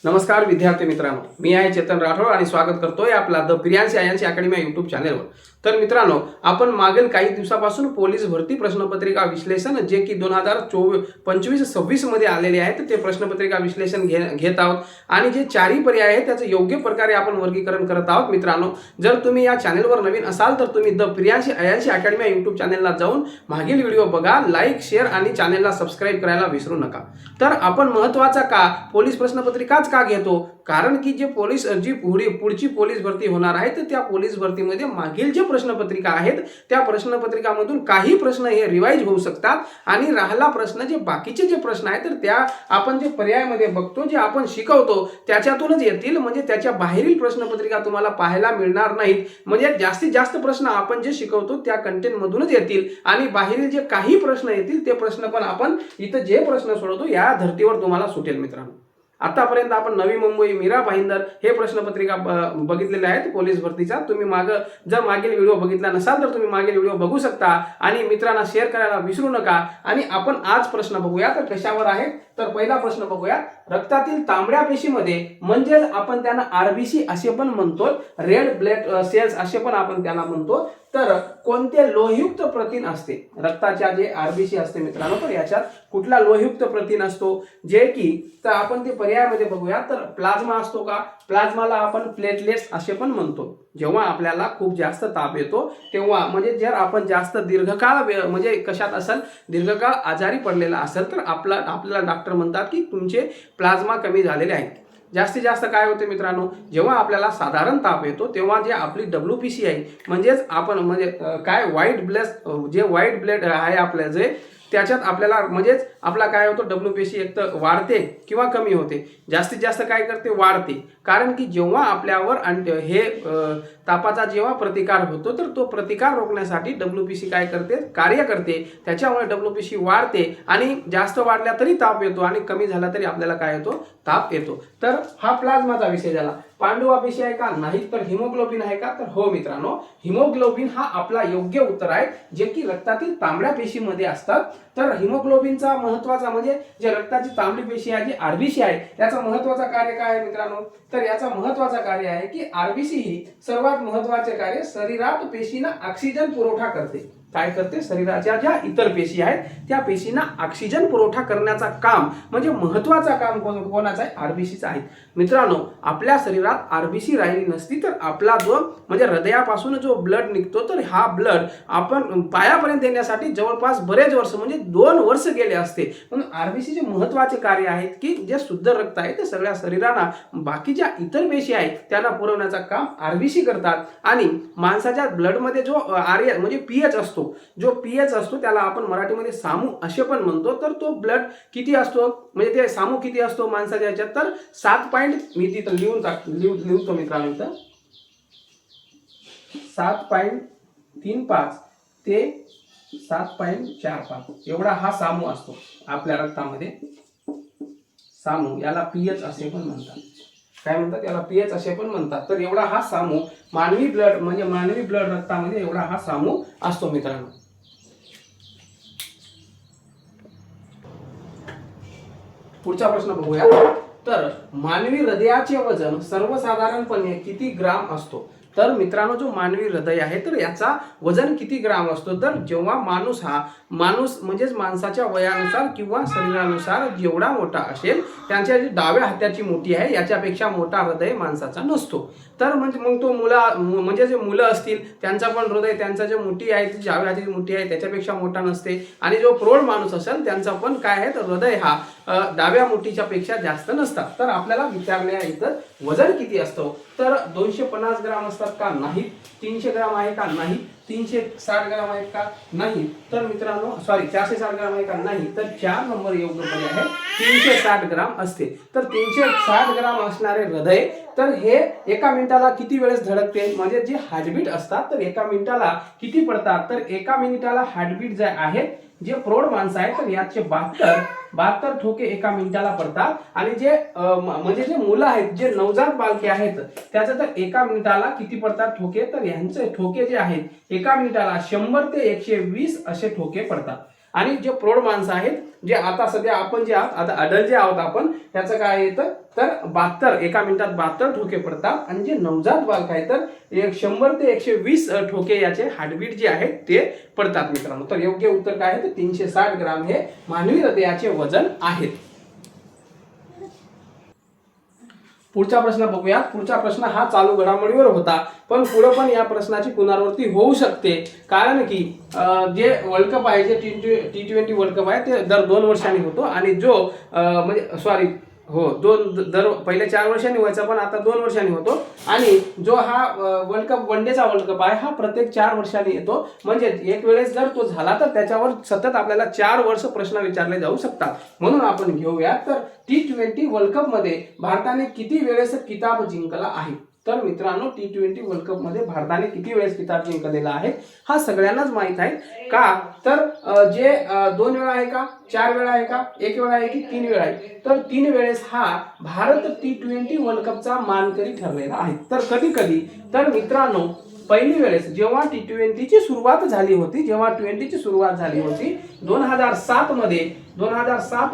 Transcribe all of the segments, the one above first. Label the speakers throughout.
Speaker 1: नमस्कार विद्यार्थी मित्रांनो, मी आहे चेतन राठोड आणि स्वागत करतोय आपला द प्रियांशी आयांशी अकॅडमी यूट्यूब चॅनेलवर। तर मित्रांनो, आपण मागील काही दिवसापासून पोलीस भरती प्रश्नपत्रिका विश्लेषण जे की 2025-26 मध्ये आलेले आहेत ते प्रश्नपत्रिका विश्लेषण घेत आहोत आणि जे चारही पर्याय आहेत त्याचं योग्य प्रकारे आपण वर्गीकरण करत आहोत। मित्रांनो, जर तुम्ही या चॅनेलवर नवीन असाल तर तुम्ही द प्रियांशी आयांशी अकॅडमी यूट्यूब चॅनेलला जाऊन मागील व्हिडिओ बघा, लाईक, शेअर आणि चॅनेलला सबस्क्राइब करायला विसरू नका। तर आपण महत्त्वाचा का पोलीस प्रश्नपत्रिकाच का घेतो? कारण की जे पोलीस पुढची पोलीस भरती होणार आहे तर त्या पोलीस भरतीमध्ये मागील जे प्रश्नपत्रिका आहेत त्या प्रश्नपत्रिकामधून काही प्रश्न हे रिवाइज होऊ शकतात आणि राहिला प्रश्न जे बाकीचे जे प्रश्न आहेत तर त्या आपण जे पर्यायामध्ये बघतो, जे आपण शिकवतो त्याच्यातूनच येतील, म्हणजे त्याच्या बाहेरील प्रश्नपत्रिका तुम्हाला पाहायला मिळणार नाहीत। म्हणजे जास्तीत जास्त प्रश्न आपण जे शिकवतो त्या कंटेंट मधूनच येतील आणि बाहेरील जे काही प्रश्न येतील ते प्रश्न पण आपण इथं जे प्रश्न सोडवतो या धर्तीवर तुम्हाला सुटेल। मित्रांनो, आतापर्यंत आपण नवी मुंबई, मीरा भाईंदर हे प्रश्नपत्रिका बघितलेले आहेत पोलीस भरतीचा। तुम्ही जर मागील व्हिडिओ बघितला नसाल तर तुम्ही मागील व्हिडिओ बघू शकता आणि मित्रांना शेअर करायला विसरू नका। आणि आपण आज प्रश्न बघूया तर कशावर आहे, तर पहिला प्रश्न बघूया। रक्तातील तांबड्या पेशीमध्ये म्हणजे आपण त्यांना आरबीसी असे पण म्हणतो, रेड ब्लड सेल्स असे पण आपण त्यांना म्हणतो, तर कोणते लोहयुक्त प्रथिन असते? रक्ताच्या जे आरबीसी असते मित्रांनो, तर याच्यात कुठला लोहयुक्त प्रथिन असतो? जे की तर आपण ते पर्यायामध्ये बघूया तर प्लाझ्मा असतो का? प्लाझ्माला आपण प्लेटलेट्स असे पण म्हणतो। जेव्हा आपल्याला खूप जास्त ताप येतो तेव्हा, म्हणजे जर आपण जास्त दीर्घकाळ म्हणजे कशात असेल, दीर्घकाळ आजारी पडलेला असेल तर आपल्याला डॉक्टर म्हणतात की तुमचे प्लाझ्मा कमी झालेले आहेत। जास्तीत जास्त काय होते मित्रांनो, जेव्हा आपल्याला साधारण ताप येतो तेव्हा जे आपली WPC आहे म्हणजेच आपण म्हणजे काय व्हाईट ब्लड आहे आपल्या जे त्याच्यात आपल्याला म्हणजेच आपला काय होतो WPC एक तर वाढते किंवा कमी होते। जास्तीत जास्त काय करते? वाढते। कारण की जेव्हा आपल्यावर हे तापाचा जेव्हा प्रतिकार होतो तर तो प्रतिकार रोखण्यासाठी WPC काय करते? कार्य करते। त्याच्यामुळे WPC वाढते आणि जास्त वाढल्या तरी ताप येतो आणि कमी झाला तरी आपल्याला काय येतो? ताप येतो। तर हा प्लाझ्माचा विषय झाला। पांडुआ पेशी आहे का? नाही। तर हिमोग्लोबिन आहे का? तर हो मित्रांनो, हिमोग्लोबिन हा आपला योग्य उत्तर आहे, जे की रक्तातील तांबड्या पेशीमध्ये असतात। तर हिमोग्लोबिनचा महत्त्वाचा म्हणजे जे रक्ताची तांबडी पेशी आहे, जी आरबीसी आहे, याचा महत्त्वाचा कार्य काय आहे मित्रांनो? तर याचा महत्त्वाचा कार्य आहे की आरबीसी ही सर्वात महत्त्वाचे कार्य शरीरात पेशींना ऑक्सिजन पुरवठा करते। काय करते? शरीराच्या ज्या इतर पेशी आहेत त्या पेशींना ऑक्सिजन पुरवठा करण्याचा काम म्हणजे महत्त्वाचा काम कोणाचा आहे? आरबीसीचा आहे। मित्रांनो, आपल्या शरीरात आरबीसी राहिली नसती तर आपला जो म्हणजे हृदयापासून जो ब्लड निघतो तर हा ब्लड आपण पायापर्यंत येण्यासाठी जवळपास बरेच वर्ष म्हणजे 2 वर्ष गेले असते। म्हणून आरबीसीचे महत्त्वाचे कार्य आहेत की जे शुद्ध रक्त आहे ते सगळ्या शरीराला बाकीच्या इतर पेशी आहेत त्यांना पुरवण्याचं काम आरबीसी करतात। आणि माणसाच्या ब्लडमध्ये जो आर्य म्हणजे पीएच असतो, जो पीएच असतो त्याला आपण मराठीमध्ये सामू असे पण म्हणतो। तर तो ब्लड किती असतो म्हणजे ते सामू किती असतो माणसाच्या याच्यात? तर 7 पॉइंट मी तिथं लिहून मित्रांनो, इथं 7.35 ते 7.45 एवढा हा सामू असतो आपल्या रक्तामध्ये। सामू याला पीएच असे पण म्हणतात। काय म्हणतात? याला पीएच असे पण म्हणतात। तर एवढा हा सामू मानवी ब्लड रक्तामध्ये एवढा हा सामू असतो मित्रांनो। पुढचा प्रश्न बघूया। तर मानवी हृदयाचे वजन सर्वसाधारणपणे किती ग्राम असतो? तर मित्रांनो, जो मानवी हृदय आहे तर याचा वजन किती ग्राम असतो? तर जेव्हा माणूस म्हणजेच माणसाच्या वयानुसार किंवा शरीरानुसार जेवढा मोठा असेल, त्यांच्या जी डाव्या हाताची मोठी आहे याच्यापेक्षा मोठा हृदय माणसाचा नसतो। तर मग तो म्हणजे जे मुलं असतील त्यांचा पण हृदय त्यांचा जे मोठी आहे ती डाव्या हाताची मोठी आहे त्याच्यापेक्षा मोठा नसते। आणि जो प्रौढ माणूस असेल त्यांचा पण काय आहे तर हृदय हा डाव्या मुठीच्या पेक्षा जास्त नसतात। तर आपल्याला विचारले आहे इथं वजन किती असतो? तर 250 ग्राम असतात का? नाही। 300 ग्राम आहे का? नाही। 360 ग्राम आहेत का? नाही। तर मित्रांनो 460 ग्राम आहे का? नाही। तर 4 नंबर योग्य पर्याय आहे, 360 ग्राम असते। तर 360 ग्राम असणारे हृदय तर हे एका मिनिटाला किती वेळेस धडकते म्हणजे जे हार्टबीट असतात तर एका मिनिटाला किती पडतात? तर एका मिनिटाला हार्टबीट जे आहेत जे प्रौढ माणसं आहेत तर याचे 72 ठोके एका मिनिटाला पडतात। आणि जे म्हणजे जे मुलं आहेत, जे नवजात बालके आहेत त्याचं तर एका मिनिटाला किती पडतात ठोके? तर यांचे ठोके जे आहेत एका मिनिटाला 100 ते 120 असे ठोके पडतात। आणि जे प्रौढ माणसं आहेत, जे आता सध्या आपण जे आहोत, आता अडल्ट जे आहोत आपण, त्याचं काय येतं तर 72 एका मिनिटात 72 ठोके पडतात. आणि जे नवजात बालक आहे तर 100 ते 120 ठोके याचे हार्टबीट जे आहेत ते पडतात मित्रांनो. तर योग्य उत्तर काय आहे तर 360 ग्राम हे मानवी हृदयाचे वजन आहे. पुढचा प्रश्न बघूया. पुढचा प्रश्न हा चालू घडामोडीवर होता, पण पुढे पण या प्रश्नाची पुनरावृत्ती होऊ शकते, कारण की जे वर्ल्ड कप आहे, जे T20 वर्ल्ड कप आहे, ते दर 2 वर्षांनी होतो. आणि जो म्हणजे सॉरी हो दर पहिले 4 वर्षांनी व्हायचा, पण आता 2 वर्षांनी होतो. आणि जो हा वर्ल्ड कप वनडेचा वर्ल्ड कप आहे, हा प्रत्येक 4 वर्षांनी येतो. म्हणजे एक वेळेस जर तो झाला तर त्याच्यावर सतत आपल्याला 4 वर्ष प्रश्न विचारले जाऊ शकतात. म्हणून आपण घेऊया तर T20 वर्ल्ड कप मध्ये भारताने किती वेळेस किताब जिंकला आहे. तर मित्रांनो, T20 वर्ल्ड कप मध्ये भारताने किती वेळेस किताब जिंकलेला आहे हा सगळ्यांनाच माहित आहे का. तर जे 2 वेळा आहे का, 4 वेळा आहे का, 1 वेळा आहे की 3 वेळा आहे. तर 3 वेळेस हा भारत T20 वर्ल्ड कपचा मानकरी ठरलेला आहे. तर कधी कधी तर मित्रांनो, पहिली वेळेस जेव्हा T20 ची सुरुवात झाली होती, जेव्हा 20 ची सुरुवात झाली होती 2007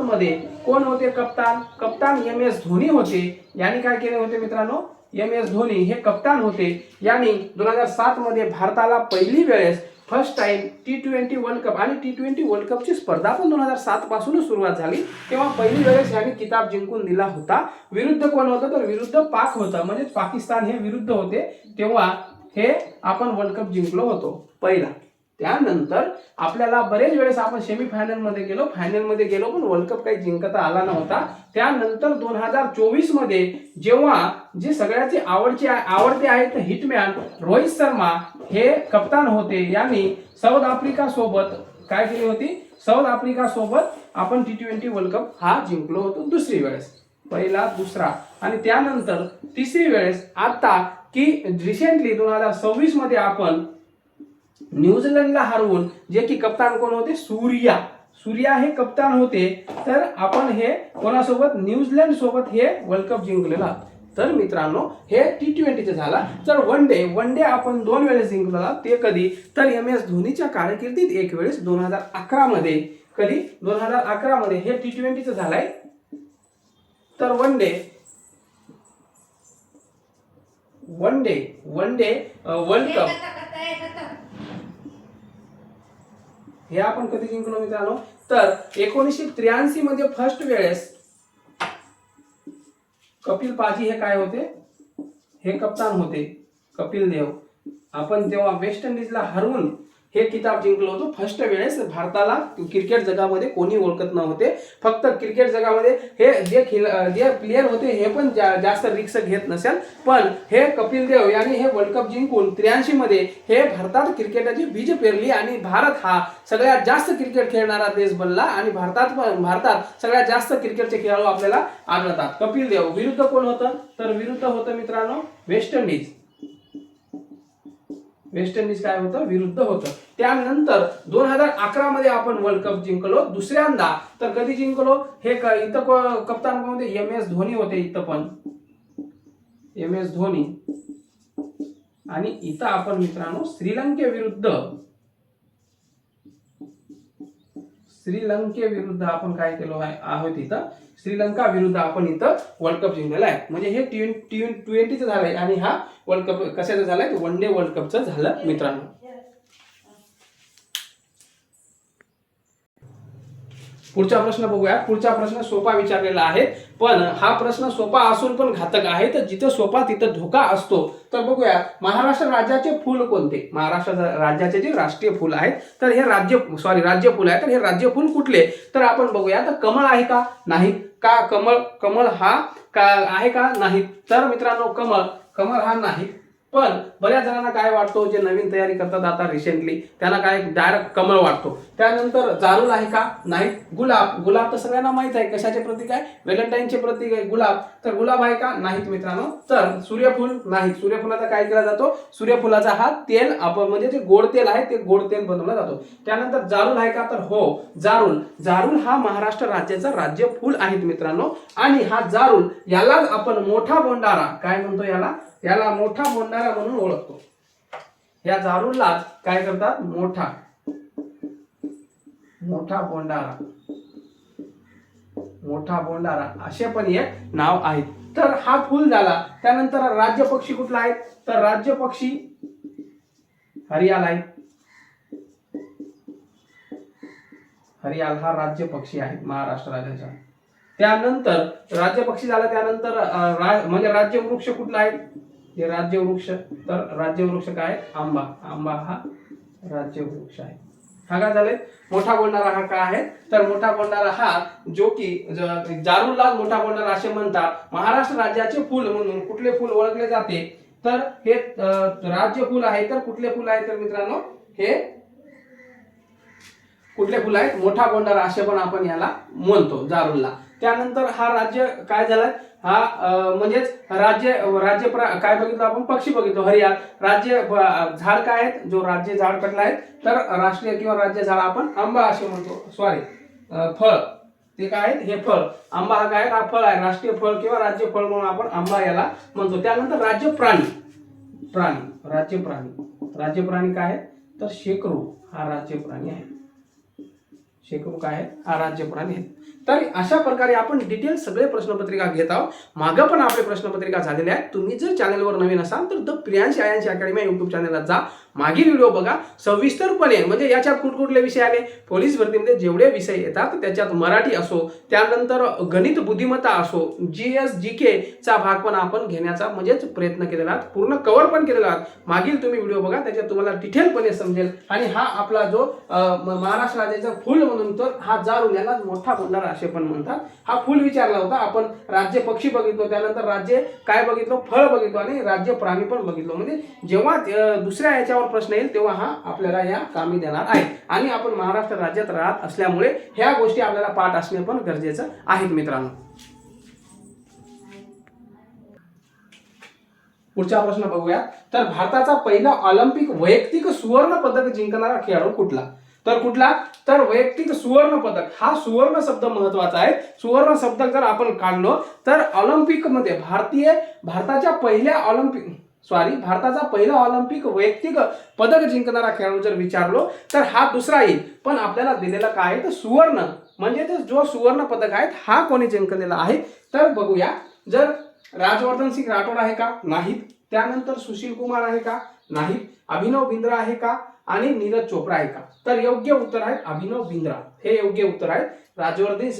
Speaker 1: मध्ये कोण होते कप्तान. कप्तान MS धोनी होते. यांनी काय केले होते मित्रांनो, MS धोनी हे कप्तान होते. यांनी 2007 मध्ये भारताला पहिली वेळेस first time T20 world cup, आणि T20 वर्ल्ड कपची स्पर्धा पण 2007 पासूनच सुरुवात झाली, तेव्हा पहिली वेळेस यांनी किताब जिंकून दिला होता. विरुद्ध कोण होतं तर विरुद्ध पाक होता, म्हणजे पाकिस्तान हे विरुद्ध होते. तेव्हा हे आपण वर्ल्ड कप जिंकलो होतो पहिला. त्यानंतर आपल्याला बरेच वेळेस आपण सेमीफायनल मध्ये गेलो, फायनल मध्ये गेलो, पण वर्ल्ड कप काही जिंकता आला नव्हता. त्यानंतर 2024 मध्ये जेव्हा जे सगळ्याचे आवडते आहेत हिटमॅन रोहित शर्मा हे कप्तान होते, यांनी साऊथ आफ्रिका सोबत काय केली होती, साऊथ आफ्रिका सोबत आपण T20 वर्ल्ड कप हा जिंकलो होतो दुसरी वेळेस. पहिला, दुसरा आणि त्यानंतर तिसरी वेळेस आता की रिसेंटली 2026 मध्ये आपण न्यूझीलंडला हरवून, जे की कप्तान कोण होते, सूर्या हे कप्तान होते. तर आपण हे कोणासोबत, न्यूझीलंड सोबत हे वर्ल्ड कप जिंकलेला. तर मित्रांनो, हे T20 झाला. तर वन डे आपण 2 वेळेस जिंकलेला. ते कधी तर MS धोनीच्या कारकिर्दीत एक वेळेस 2011 मध्ये. कधी 2011 मध्ये हे T20 झालाय. तर वन डे वर्ल्ड कप हे आपण कधी जिंकलो मित्रांनो, तर 1983 मध्ये फर्स्ट वेळेस कपिल पाजी हे काय होते, हे कप्तान होते, कपिल देव. आपण तेव्हा वेस्ट इंडिजला हरवून हे किताब जिंकलो होतो. फर्स्ट वेळेस भारताला क्रिकेट जगामध्ये कोणी ओळखत नव्हते. फक्त क्रिकेट जगामध्ये हे जे प्लेयर होते हे पण जास्त रिस्क घेत नसेल, पण हे कपिल देव यांनी हे वर्ल्ड कप जिंकून 83 मध्ये हे भारतात क्रिकेटची बीज पेरली. आणि भारत हा सगळ्यात जास्त क्रिकेट खेळणारा देश बनला. आणि भारतात सगळ्यात जास्त क्रिकेटचे खेळाडू आपल्याला आढळतात. कपिल देव विरुद्ध कोण होतं तर विरुद्ध होतं मित्रांनो वेस्ट इंडिज काय होतं, विरुद्ध होतं. त्यानंतर 2011 मध्ये आपण वर्ल्ड कप जिंकलो दुसऱ्यांदा. तर कधी जिंकलो, हे इथं कप्तान कोण होते, MS धोनी होते. इथं पण MS धोनी. आणि इथं आपण मित्रांनो श्रीलंकेविरुद्ध आपण काय केलो आहोत, इथं श्रीलंका विरुद्ध आपण इथं वर्ल्ड कप जिंकलेला आहे. म्हणजे हे T20 झालंय आणि हा वर्ल्ड कप कशाचं झालाय, वन डे वर्ल्ड कपचं झालं मित्रांनो. पुढचा प्रश्न बघूया. पुढचा प्रश्न सोपा विचारलेला आहे, पण हा प्रश्न सोपा असून पण घातक आहे. तर जिथं सोपा तिथं धोका असतो. तर बघूया, महाराष्ट्र राज्याचे फूल कोणते. महाराष्ट्र राज्याचे जे राष्ट्रीय फूल आहेत तर हे राज्य फूल आहे. तर हे राज्य फूल कुठले, तर आपण बघूया. तर कमळ आहे का, नाही का, कमळ हा का आहे का, नाही. तर मित्रांनो, कमळ हा नाही. पण बऱ्याच जणांना काय वाटतो, जे नवीन तयारी करतात आता रिसेंटली, त्यांना काय डायरेक्ट कमळ वाटतो. त्यानंतर जारूल आहे का, नाही. गुलाब तर सगळ्यांना माहित आहे कशाचे प्रतीक आहे, व्हॅलेंटाईनचे प्रतीक आहे गुलाब. तर गुलाब आहे का, नाहीत मित्रांनो. तर सूर्यफूल नाही. सूर्यफुलाचा काय केला जातो, सूर्यफुलाचा हा तेल आपण म्हणजे जे गोड तेल आहे ते गोड तेल बनवला जातो. त्यानंतर जारूल आहे का, तर हो जारूल हा महाराष्ट्र राज्याचा राज्य फूल आहेत मित्रांनो. आणि हा जारूल यालाच आपण मोठा बोंडारा काय म्हणतो, याला मोठा बोंडारा म्हणून ओळखतो. या जारूलला काय करतात, मोठा मोठा बोंडारा, मोठा बोंडारा असे पण एक नाव आहे. तर हा फुल झाला. त्यानंतर राज्य पक्षी कुठला आहे, तर राज्य पक्षी हरियाल आहे. हरियाल हा राज्य पक्षी आहे महाराष्ट्र राज्याचा. त्यानंतर राज्य पक्षी झाला. त्यानंतर म्हणजे राज्य वृक्ष कुठला आहे, हे राज्य वृक्ष. तर राज्य वृक्ष काय, आंबा. आंबा हा राज्य वृक्ष आहे. हा काय झाले, मोठा बोलणारा हा काय आहे, तर मोठा बोलणारा हा जो की जारूलाल मोठा बोलणारा असे म्हणतात. महाराष्ट्र राज्याचे फुल म्हणून कुठले फुल ओळखले जाते, तर हे राज्य फुल आहे. तर कुठले फुल आहे, तर मित्रांनो हे कुठले फुल आहेत, मोठा बोंडारा असे पण आपण याला म्हणतो, जारूलला. त्यानंतर हा राज्य काय झालाय, हा म्हणजेच राज्य राज्य काय बघितलं आपण, पक्षी बघितलो हरियाल. राज्य झाड काय आहेत, जो राज्य झाड कटला आहे, तर राष्ट्रीय किंवा राज्य झाड आपण आंबा असे म्हणतो. सॉरी, फळ ते काय आहेत, हे फळ. आंबा हा काय, हा फळ आहे, राष्ट्रीय फळ किंवा राज्य फळ म्हणून आपण आंबा याला म्हणतो. त्यानंतर राज्य प्राणी, राज्य प्राणी काय आहे, तर शेकरू हा राज्य प्राणी आहे. शेकरू काय आहे, हा राज्य प्राणी आहे. तर अशा प्रकारे आपण डिटेल सगळे प्रश्नपत्रिका घेत आहोत. मागं पण आपले प्रश्नपत्रिका झालेले आहेत. तुम्ही जर चॅनलवर नवीन असाल तर द प्रियांशी आयांशी अकॅडमी युट्यूब चॅनलला जा, मागील व्हिडिओ बघा सविस्तरपणे. म्हणजे याच्यात कुठले विषय आले, पोलीस भरतीमध्ये जेवढे विषय येतात त्याच्यात मराठी असो, त्यानंतर गणित बुद्धिमत्ता असो, GS GK चा भाग पण आपण घेण्याचा म्हणजेच प्रयत्न केलेला आहे, पूर्ण कव्हर पण केलेला आहे. मागील तुम्ही व्हिडिओ बघा, त्याच्यात तुम्हाला डिटेलपणे समजेल. आणि हा आपला जो महाराष्ट्र राज्याचा फुल म्हणून, तर हा जारूल याला मोठा बोंडारा असे पण म्हणतात. हा फुल विचारला होता आपण. राज्य पक्षी बघितलो, त्यानंतर राज्य काय बघितलो, फळ बघितलो, आणि राज्य प्राणी पण बघितलो. म्हणजे जेव्हा दुसऱ्या याच्यावर प्रश्न येईल तेव्हा हा आपल्याला या कामी देणार आहे. आणि आपण महाराष्ट्र राज्यात राहत असल्यामुळे ह्या गोष्टी आपल्याला पाठ असणे पण गरजेचं आहे मित्रांनो. पुढचा प्रश्न बघूया. तर भारताचा पहिला ऑलिम्पिक वैयक्तिक सुवर्ण पदक जिंकणारा खेळाडू कुठला, तर कुठला, तर वैयक्तिक सुवर्ण पदक. हा सुवर्ण शब्द महत्वाचा आहे. सुवर्ण शब्द जर आपण काढलो तर ऑलिम्पिक मध्ये भारताचा पहिला ऑलिम्पिक वैयक्तिक पदक जिंकणारा खेळाडू जर विचारलो तर हा दुसरा येईल. पण आपल्याला दिलेला काय आहे, तर सुवर्ण, म्हणजे जो सुवर्ण पदक आहे हा कोणी जिंकलेला आहे, तर बघूया. जर राजवर्धन सिंग राठोड आहे का, नाही. त्यानंतर सुशील कुमार आहे का, नाही. अभिनव बिंद्रा आहे का, आणि नीरज चोप्रा आहे का, तर योग्य उत्तर आहे अभिनव बिंद्रा, हे योग्य उत्तर आहे. राजवर्धन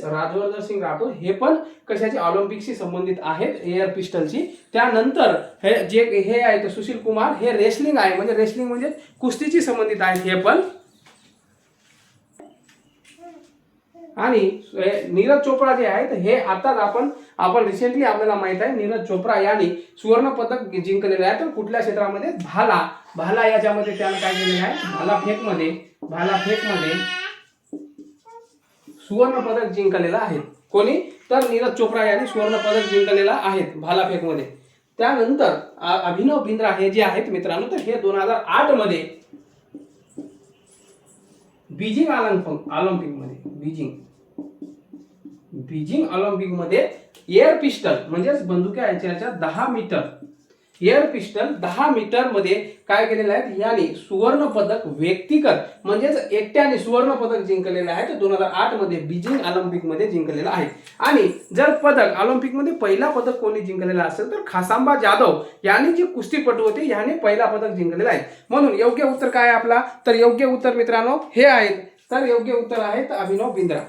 Speaker 1: सिंग राठोड हे पण कशाचे, ऑलिम्पिकशी संबंधित आहेत, एअर पिस्टलची. त्यानंतर हे आहेत सुशील कुमार, हे रेसलिंग आहे, म्हणजे रेसलिंग म्हणजे कुस्तीची संबंधित आहेत हे पण. आणि नीरज चोप्रा जे आहेत हे आताच आपण रिसेंटली आपल्याला माहित आहे, नीरज चोप्रा यांनी सुवर्ण पदक जिंकलेले आहे. तर कुठल्या क्षेत्रामध्ये, भाला याच्यामध्ये त्यानं काय केलेलं आहे, भाला फेकमध्ये सुवर्ण पदक जिंकलेलं आहे. कोणी, तर नीरज चोप्रा यांनी सुवर्ण पदक जिंकलेला आहे भाला फेकमध्ये. त्यानंतर अभिनव बिंद्रा हे जे आहेत मित्रांनो, तर हे 2008 मध्ये बीजिंग ऑलिम्पिक मध्ये एअर पिस्टल म्हणजेच बंदुक्या 10 मीटर एअर पिस्टल 10 मीटर मध्ये काय केलेलं आहे, याने सुवर्ण पदक व्यक्तिगत म्हणजेच एकट्याने सुवर्ण पदक जिंकलेलं आहे. 2008 मध्ये बीजिंग ऑलिम्पिक मध्ये जिंकलेलं आहे. आणि जर पदक ऑलिम्पिक मध्ये पहिला पदक कोणी जिंकलेला असेल तर खासांबा जाधव यांनी, जी कुस्तीपटू होते, याने पहिला पदक जिंकलेला आहे. म्हणून योग्य उत्तर काय आपला, तर योग्य उत्तर मित्रांनो हे आहेत. तर योग्य उत्तर आहे अभिनव बिंद्रा.